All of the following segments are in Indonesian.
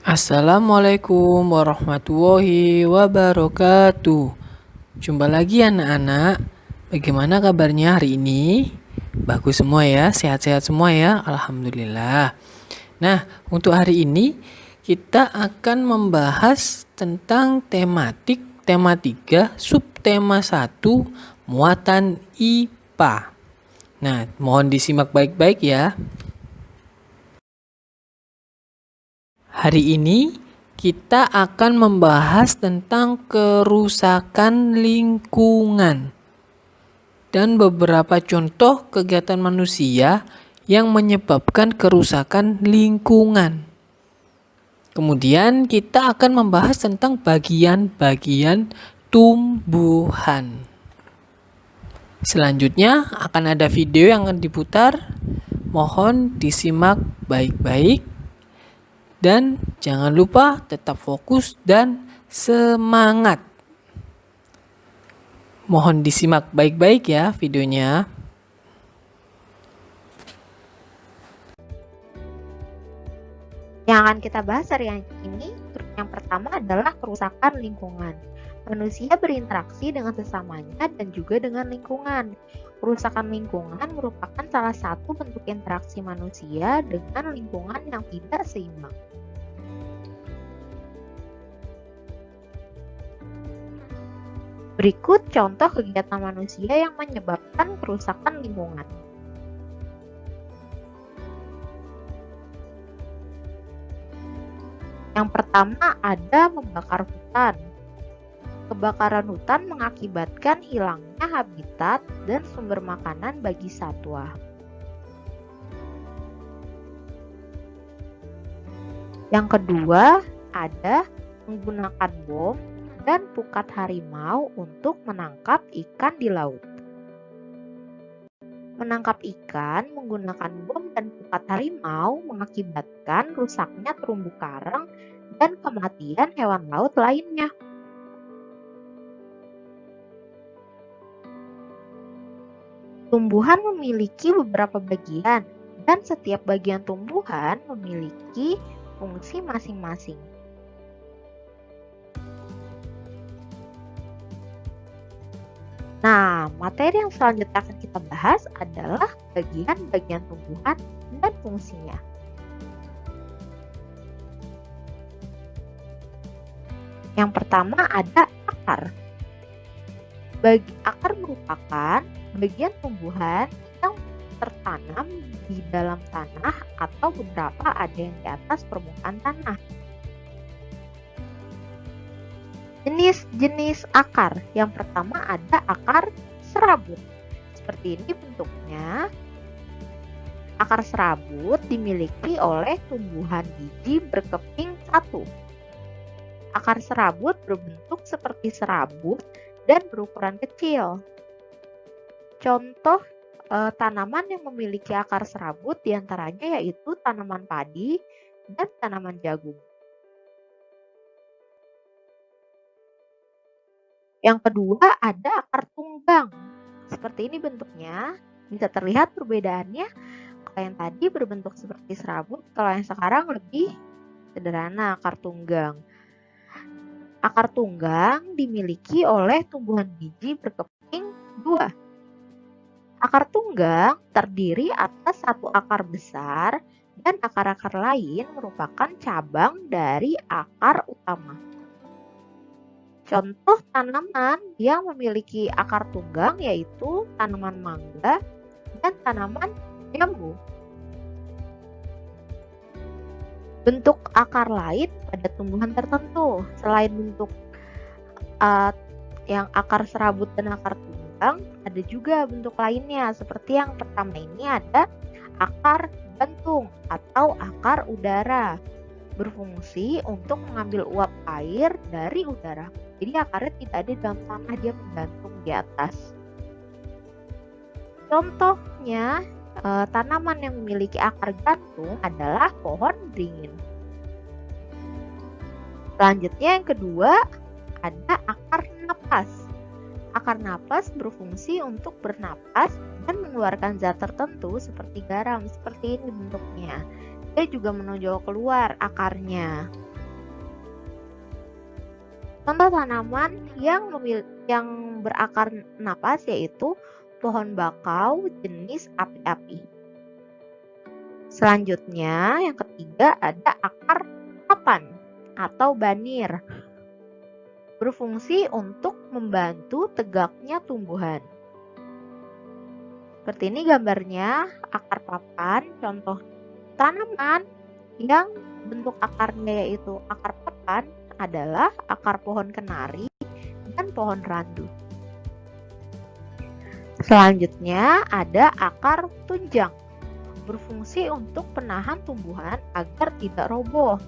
Assalamualaikum warahmatullahi wabarakatuh. Jumpa lagi anak-anak. Bagaimana kabarnya hari ini? Bagus semua ya, sehat-sehat semua ya. Alhamdulillah. Nah, untuk hari ini kita akan membahas tentang tema 3, subtema 1, muatan IPA. Nah, mohon disimak baik-baik ya. Hari ini kita akan membahas tentang kerusakan lingkungan dan beberapa contoh kegiatan manusia yang menyebabkan kerusakan lingkungan. Kemudian kita akan membahas tentang bagian-bagian tumbuhan. Selanjutnya akan ada video yang akan diputar. Mohon disimak baik-baik. Dan jangan lupa tetap fokus dan semangat. Mohon disimak baik-baik ya videonya. Yang akan kita bahas hari ini, yang pertama adalah kerusakan lingkungan. Manusia berinteraksi dengan sesamanya dan juga dengan lingkungan. Kerusakan lingkungan merupakan salah satu bentuk interaksi manusia dengan lingkungan yang tidak seimbang. Berikut contoh kegiatan manusia yang menyebabkan kerusakan lingkungan. Yang pertama ada membakar hutan. Kebakaran hutan mengakibatkan hilangnya habitat dan sumber makanan bagi satwa. Yang kedua ada menggunakan bom dan pukat harimau untuk menangkap ikan di laut. Menangkap ikan menggunakan bom dan pukat harimau mengakibatkan rusaknya terumbu karang dan kematian hewan laut lainnya. Tumbuhan memiliki beberapa bagian dan setiap bagian tumbuhan memiliki fungsi masing-masing. Nah, materi yang selanjutnya akan kita bahas adalah bagian-bagian tumbuhan dan fungsinya. Yang pertama ada akar. Akar merupakan bagian tumbuhan yang tertanam di dalam tanah atau beberapa ada yang di atas permukaan tanah. Jenis-jenis akar. Yang pertama ada akar serabut. Seperti ini bentuknya. Akar serabut dimiliki oleh tumbuhan biji berkeping satu. Akar serabut berbentuk seperti serabut dan berukuran kecil. Contoh tanaman yang memiliki akar serabut diantaranya yaitu tanaman padi dan tanaman jagung. Yang kedua ada akar tunggang. Seperti ini bentuknya, bisa terlihat perbedaannya. Kalau yang tadi berbentuk seperti serabut, kalau yang sekarang lebih sederhana akar tunggang. Akar tunggang dimiliki oleh tumbuhan biji berkeping 2. Akar tunggang terdiri atas satu akar besar dan akar-akar lain merupakan cabang dari akar utama. Contoh tanaman yang memiliki akar tunggang yaitu tanaman mangga dan tanaman jambu. Bentuk akar lain pada tumbuhan tertentu. Selain bentuk yang akar serabut dan akar tunggang, ada juga bentuk lainnya. Seperti yang pertama ini ada akar gantung atau akar udara. Berfungsi untuk mengambil uap air dari udara. Jadi akarnya tidak ada di dalam tanah, dia menggantung di atas. Contohnya tanaman yang memiliki akar gantung adalah pohon beringin. Selanjutnya yang kedua ada akar napas. Akar napas berfungsi untuk bernapas dan mengeluarkan zat tertentu seperti garam. Seperti ini bentuknya. Dia juga menonjol keluar akarnya. Contoh tanaman yang berakar napas yaitu pohon bakau jenis api-api. Selanjutnya, yang ketiga ada akar papan atau banir. Berfungsi untuk membantu tegaknya tumbuhan. Seperti ini gambarnya, akar papan, contoh tanaman yang bentuk akarnya yaitu akar papan adalah akar pohon kenari dan pohon randu. Selanjutnya ada akar tunjang, berfungsi untuk penahan tumbuhan agar tidak roboh.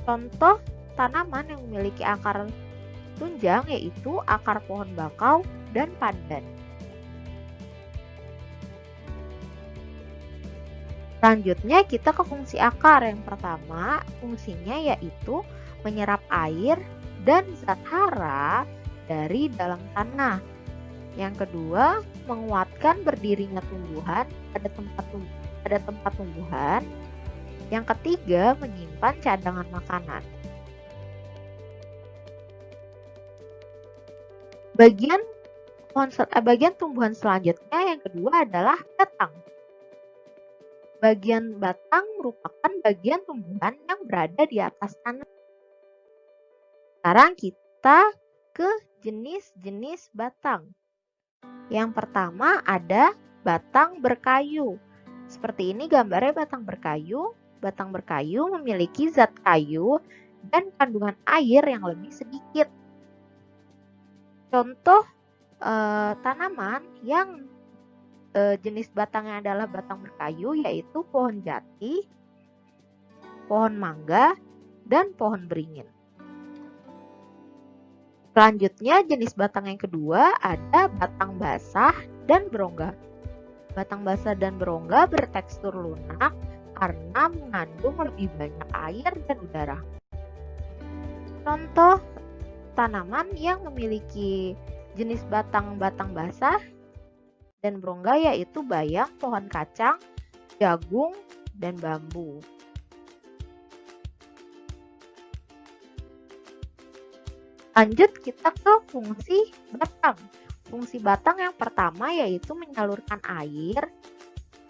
Contoh tanaman yang memiliki akar tunjang yaitu akar pohon bakau dan pandan. Selanjutnya kita ke fungsi akar. Yang pertama, fungsinya yaitu menyerap air dan zat hara dari dalam tanah. Yang kedua, menguatkan berdirinya tumbuhan pada tempat tumbuhan. Yang ketiga, menyimpan cadangan makanan. Bagian tumbuhan selanjutnya yang kedua adalah batang. Bagian batang merupakan bagian tumbuhan yang berada di atas tanah. Sekarang kita ke jenis-jenis batang. Yang pertama ada batang berkayu. Seperti ini gambarnya batang berkayu. Batang berkayu memiliki zat kayu dan kandungan air yang lebih sedikit. Contoh tanaman yang jenis batangnya adalah batang berkayu yaitu pohon jati, pohon mangga, dan pohon beringin. Selanjutnya jenis batang yang kedua ada batang basah dan berongga. Batang basah dan berongga bertekstur lunak karena mengandung lebih banyak air dan udara. Contoh tanaman yang memiliki jenis batang basah dan berongga yaitu bayam, pohon kacang, jagung, dan bambu. Lanjut kita ke fungsi batang. Fungsi batang yang pertama yaitu menyalurkan air,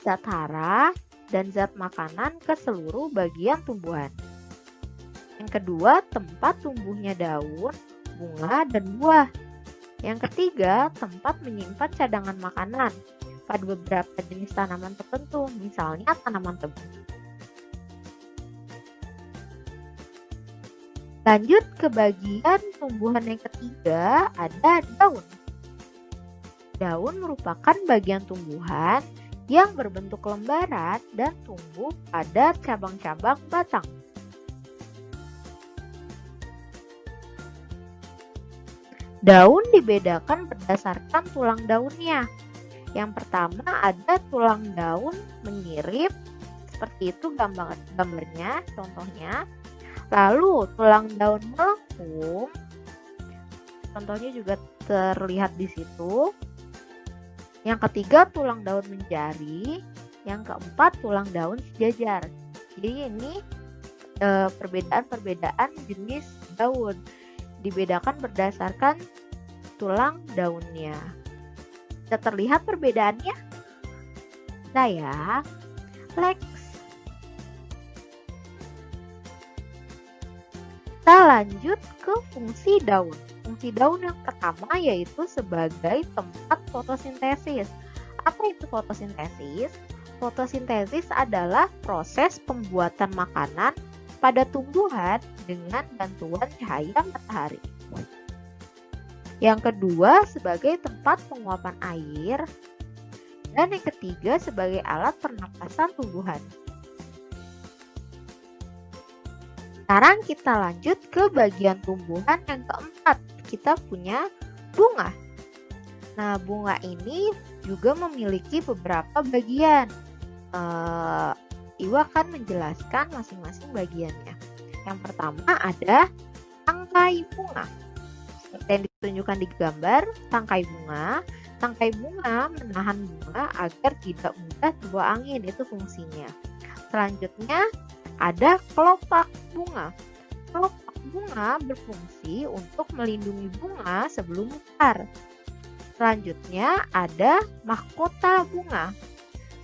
zat hara, dan zat makanan ke seluruh bagian tumbuhan. Yang kedua, tempat tumbuhnya daun, bunga, dan buah. Yang ketiga, tempat menyimpan cadangan makanan pada beberapa jenis tanaman tertentu, misalnya tanaman tebu. Lanjut ke bagian tumbuhan yang ketiga, ada daun. Daun merupakan bagian tumbuhan yang berbentuk lembaran dan tumbuh pada cabang-cabang batang. Daun dibedakan berdasarkan tulang daunnya. Yang pertama ada tulang daun menyirip, seperti itu gambarnya, contohnya. Lalu tulang daun melengkung, contohnya juga terlihat di situ. Yang ketiga tulang daun menjari, yang keempat tulang daun sejajar. Jadi ini perbedaan jenis daun dibedakan berdasarkan tulang daunnya. Bisa terlihat perbedaannya? Nah ya, Lex. Kita lanjut ke fungsi daun. Fungsi daun yang pertama yaitu sebagai tempat fotosintesis. Apa itu fotosintesis? Fotosintesis adalah proses pembuatan makanan pada tumbuhan dengan bantuan cahaya matahari. Yang kedua sebagai tempat penguapan air. Dan yang ketiga sebagai alat pernapasan tumbuhan. Sekarang kita lanjut ke bagian tumbuhan yang keempat. Kita punya bunga. Nah, bunga ini juga memiliki beberapa bagian. Iwa akan menjelaskan masing-masing bagiannya. Yang pertama ada tangkai bunga. Seperti yang ditunjukkan di gambar, tangkai bunga. Tangkai bunga menahan bunga agar tidak mudah terbawa angin, itu fungsinya. Selanjutnya ada kelopak bunga. Kelopak bunga berfungsi untuk melindungi bunga sebelum mekar. Selanjutnya ada mahkota bunga.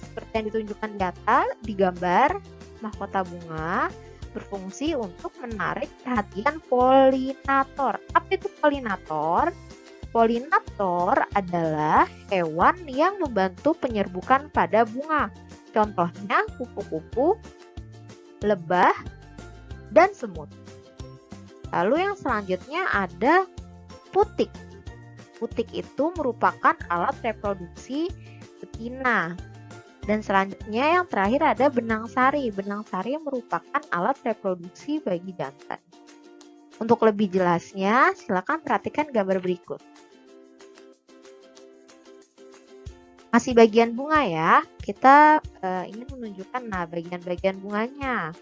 Seperti yang ditunjukkan di gambar, mahkota bunga berfungsi untuk menarik perhatian polinator. Apa itu polinator? Polinator adalah hewan yang membantu penyerbukan pada bunga. Contohnya kupu-kupu, lebah, dan semut. Lalu yang selanjutnya ada putik. Putik itu merupakan alat reproduksi betina. Dan selanjutnya yang terakhir ada benang sari. Benang sari merupakan alat reproduksi bagi jantan. Untuk lebih jelasnya, silakan perhatikan gambar berikut. Masih bagian bunga ya, kita ingin menunjukkan bagian-bagian bunganya.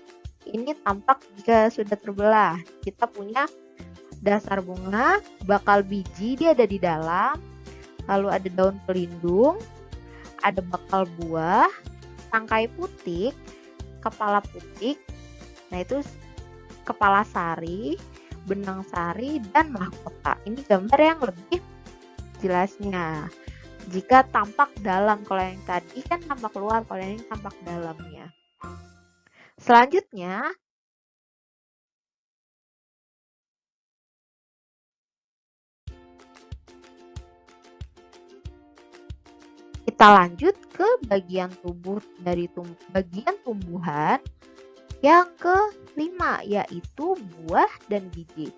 Ini tampak jika sudah terbelah. Kita punya dasar bunga, bakal biji dia ada di dalam, lalu ada daun pelindung, ada bakal buah, tangkai putik, kepala putik, nah itu kepala sari, benang sari, dan mahkota. Ini gambar yang lebih jelasnya. Jika tampak dalam, kalau yang tadi kan tampak luar, kalau yang ini tampak dalamnya. Selanjutnya, kita lanjut ke bagian tubuh dari bagian tumbuhan yang kelima, yaitu buah dan biji.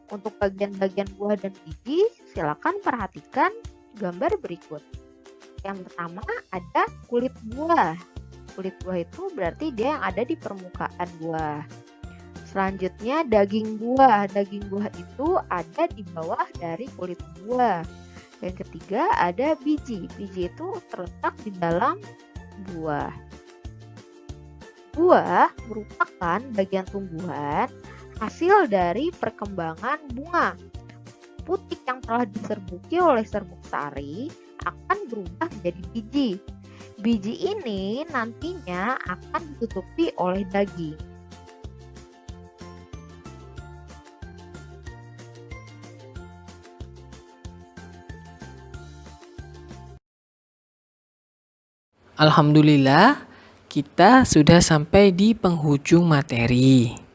Untuk bagian-bagian buah dan biji, silakan perhatikan gambar berikut. Yang pertama ada kulit buah. Kulit buah itu berarti dia yang ada di permukaan buah. Selanjutnya daging buah. Daging buah itu ada di bawah dari kulit buah. Yang ketiga ada biji. Biji itu terletak di dalam buah. Buah merupakan bagian tumbuhan hasil dari perkembangan bunga. Putik yang telah diserbuki oleh serbuk sari akan berubah menjadi biji. Biji ini nantinya akan ditutupi oleh daging. Alhamdulillah, kita sudah sampai di penghujung materi.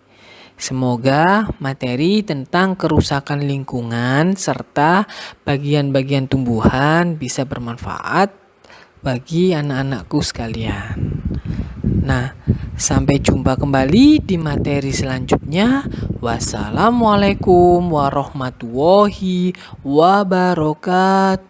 Semoga materi tentang kerusakan lingkungan serta bagian-bagian tumbuhan bisa bermanfaat bagi anak-anakku sekalian. Nah, sampai jumpa kembali di materi selanjutnya. Wassalamualaikum warahmatullahi wabarakatuh.